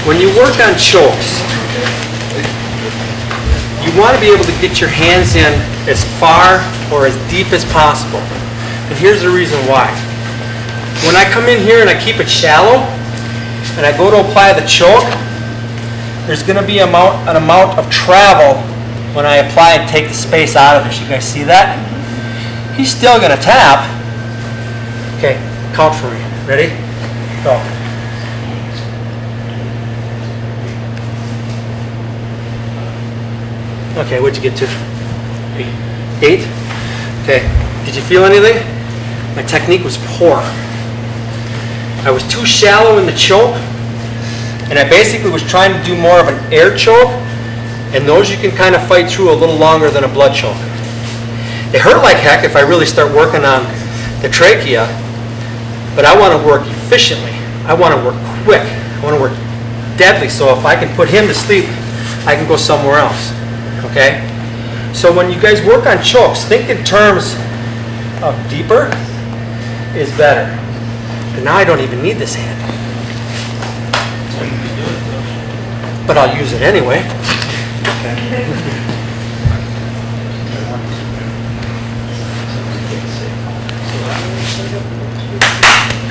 When you work on chokes, you want to be able to get your hands in as far or as deep as possible. And here's the reason why. When I come in here and I keep it shallow, and I go to apply the choke, there's going to be an amount of travel when I apply and take the space out of this. You guys see that? He's still going to tap. Okay, count for me. Ready? Go. Okay, what'd you get to? 8? Okay, did you feel anything? My technique was poor. I was too shallow in the choke, and I basically was trying to do more of an air choke, and those you can kind of fight through a little longer than a blood choke. It hurt like heck if I really start working on the trachea, but I want to work efficiently. I want to work quick. I want to work deadly, so if I can put him to sleep, I can go somewhere else. Okay? So when you guys work on chokes, think in terms of deeper is better. And now I don't even need this hand. But I'll use it anyway.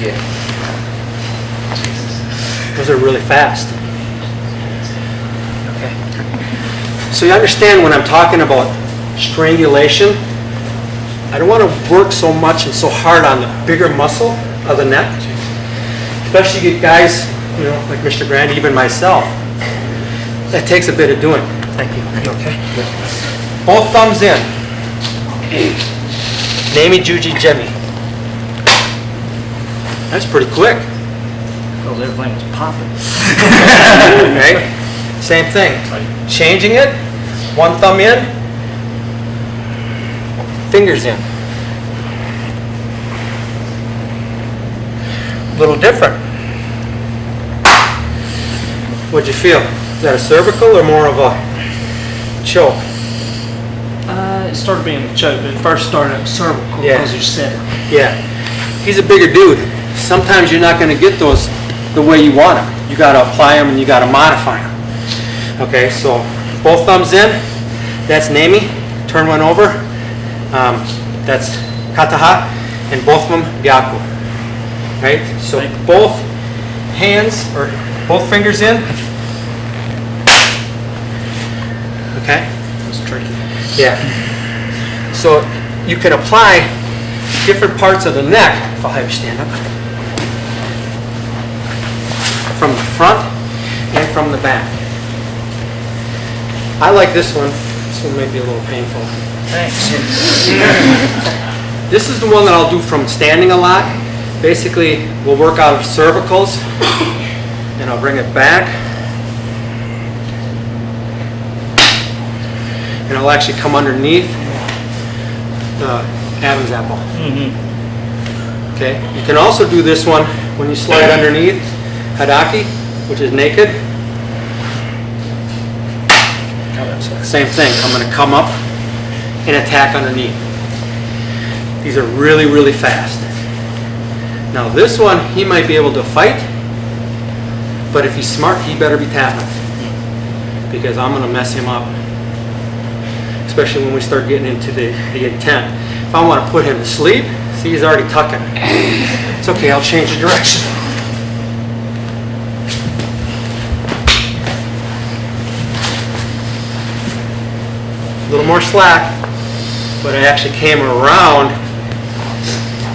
Yeah. Those are really fast. Okay. So you understand when I'm talking about strangulation, I don't want to work so much and so hard on the bigger muscle of the neck. Especially you guys, you know, like Mr. Grant, even myself. That takes a bit of doing. Thank you. Okay. Both thumbs in. Name Ju-Jitsu. That's pretty quick. Because everything was popping. Right? Same thing. Changing it. One thumb in. Fingers in. A little different. What'd you feel? Is that a cervical or more of a choke? It started being a choke, but it first started at cervical because you said it. Yeah. He's a bigger dude. Sometimes you're not going to get those the way you want them. You got to apply them and you got to modify them. Okay, so both thumbs in. That's Nami. Turn one over. That's Kataha. And both of them Byaku. Right? So both hands or both fingers in. Okay? It's tricky. Yeah. So you can apply different parts of the neck, if I'll have you stand up, from the front and from the back. I like this one. This one may be a little painful. Thanks. This is the one that I'll do from standing a lot. Basically, we'll work out of cervicals, and I'll bring it back. And I'll actually come underneath the Adam's apple. Okay. You can also do this one when you slide underneath Hadaki, which is naked. Same thing. I'm going to come up and attack underneath. These are really, really fast. Now this one, he might be able to fight, but if he's smart, he better be tapping, because I'm going to mess him up. Especially when we start getting into the intent. If I want to put him to sleep, see, he's already tucking. It's okay, I'll change the direction. A little more slack, but I actually came around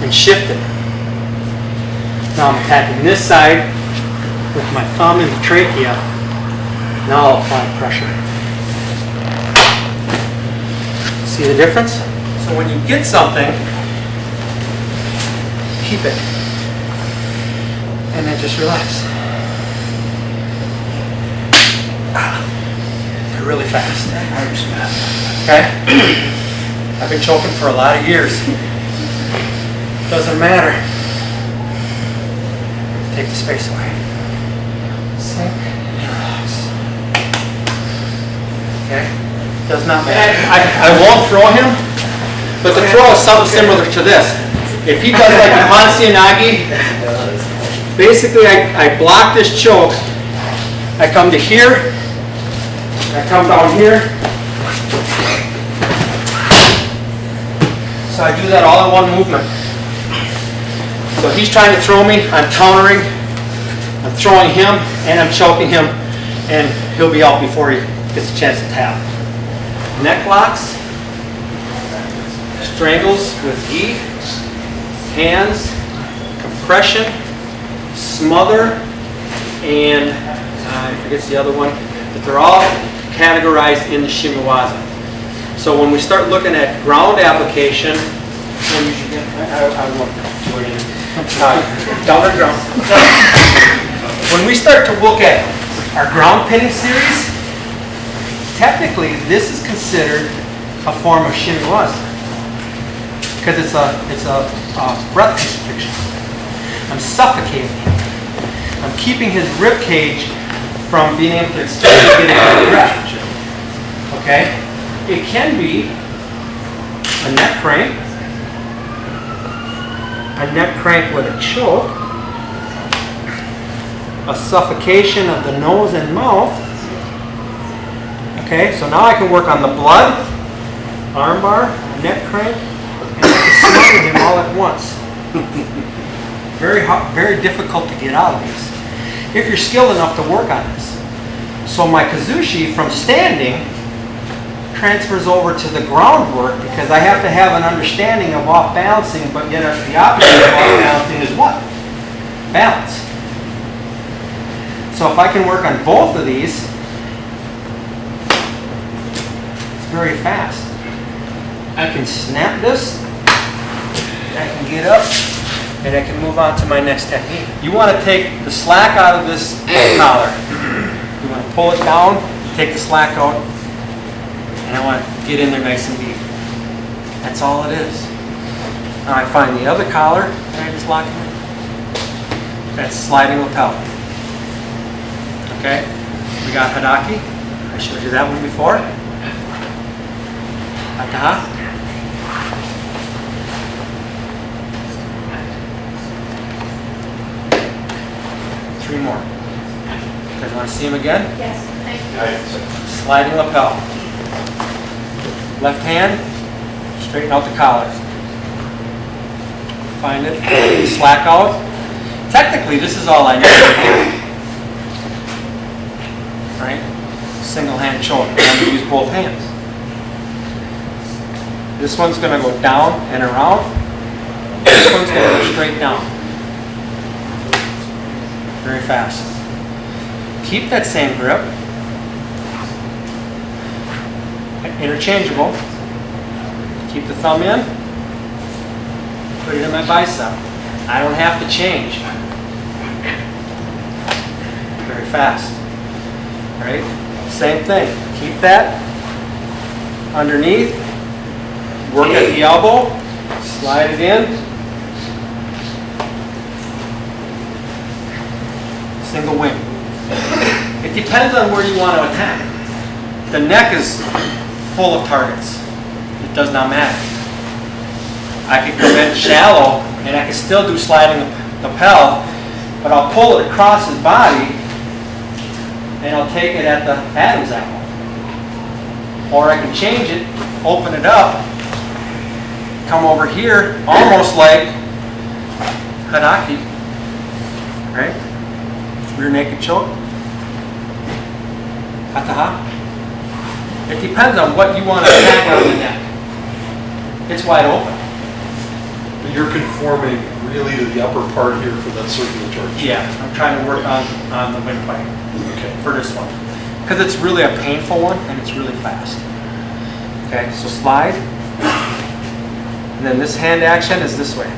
and shifted. Now I'm attacking this side with my thumb in the trachea. Now I'll apply pressure. See the difference? So when you get something, keep it. And then just relax. They're really fast. Okay? I've been choking for a lot of years. Doesn't matter. Take the space away. Sink. Relax. Okay? Does not matter. I won't throw him, but the throw is something similar to this. If he does like a Hansi Nagi, basically I block this choke I come to here, I come down here. So I do that all in one movement. So he's trying to throw me, I'm countering, I'm throwing him, and I'm choking him, and he'll be out before he gets a chance to tap. Neck locks, strangles with gi, hands, compression, smother, and I forget the other one, but they're all categorized in the Shime-Waza. So when we start looking at ground application, I won't do anything. Down or ground. When we start to look at our ground pinning series, technically this is considered a form of Shime-Waza because it's a breath constriction. I'm suffocating him. I'm keeping his rib cage from being able to expand and get into the breath. Okay? It can be a neck crank with a choke, a suffocation of the nose and mouth. Okay, so now I can work on the blood, armbar, neck crank, and I can smother him all at once. Very hard, very difficult to get out of these if you're skilled enough to work on this. So my kazushi from standing transfers over to the groundwork because I have to have an understanding of off balancing, but yet the opposite of off balancing is what? Balance. So if I can work on both of these, it's very fast. I can snap this, I can get up, and I can move on to my next technique. You want to take the slack out of this collar. You want to pull it down, take the slack out, and I want to get in there nice and deep. That's all it is. Now I find the other collar, and I just lock it in. That's sliding lapel. Okay? We got Hadaki. I showed you that one before. Ataha. 3 more. You guys want to see him again? Yes, thank you. Sliding lapel. Left hand, straighten out the collar. Find it, slack out. Technically, this is all I need right here. Right? Single hand choke. I'm going to use both hands. This one's going to go down and around. This one's going to go straight down. Very fast. Keep that same grip. Interchangeable. Keep the thumb in. Put it in my bicep. I don't have to change. Very fast. Right? Same thing. Keep that underneath. Work at the elbow. Slide it in. Single wing. It depends on where you want to attack. The neck is full of targets. It does not matter. I could come in shallow and I can still do sliding lapel, but I'll pull it across his body and I'll take it at the Ahrens angle. Or I can change it, open it up, come over here, almost like Hadaki, right? Rear naked choke. Ataha. It depends on what you want to attack on the neck. It's wide open. But you're conforming really to the upper part here for that circulatory. Yeah, I'm trying to work on the windpipe Okay. for this one. Because it's really a painful one and it's really fast. Okay, so slide. And then this hand action is this way.